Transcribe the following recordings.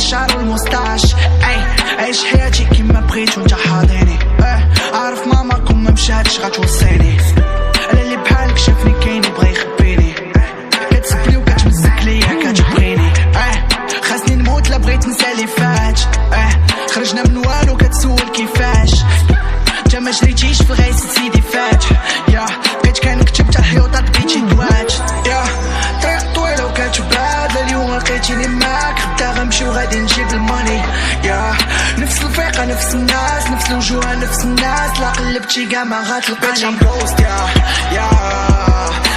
الشعر والموستاش عيش حياتي كيما بغيت وانت حاضيني عارف ماماكم ما مشاتش غتوصيني على اللي بحالك شافني كاين يبغي يخبيني كتسبلي وكتمزك ليا كتبغيني خاصني نموت لا بغيت نسى اللي فات خرجنا من والو كتسول كيفاش انت ما جريتيش في الغيس سيدي فات بقيت كنكتب تا الحيوطات بقيتي دوات طريق طويلة وكتباد اليوم لقيتيني معاك غدا غنمشي وغادي نجيب الماني نفس الفرقة نفس الناس نفس الوجوه نفس الناس لا قلبتي كاع ما غتلقاني بوست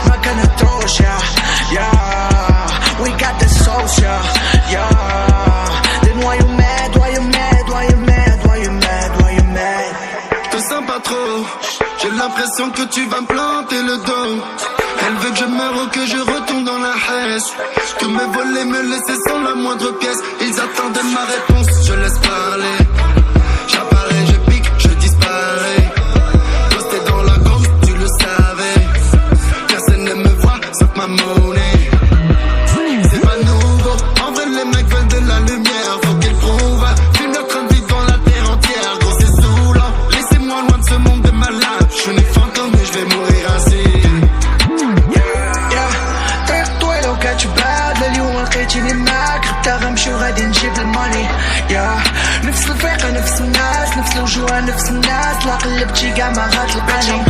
ما كنهدروش we got the sauce then why you mad why you mad why you mad why you mad why you mad te sens pas trop j'ai l'impression que tu vas me planter le dos elle veut que je meure ou que je retourne dans la haisse que me voler me laisser sans la moindre pièce ils attendent ma réponse je laisse parler j'apparais je pique je disparais posté dans la gauche tu le savais personne ne me voit sauf ma monnaie c'est pas nouveau en vrai les mecs veulent de la lumière faut qu'ils prouvent film leur train de vivre dans la terre entière gros c'est saoulant laissez-moi loin de ce monde de malade je suis né fantôme mais je vais mourir ainsi طريق طويلة وكتباد اليوم لقيتيني معاك غدا غنمشي وغادي نجيب الماني نفس الفرقة نفس الناس نفس الوجوه نفس الناس لا قلبتي كاع ما غتلقاني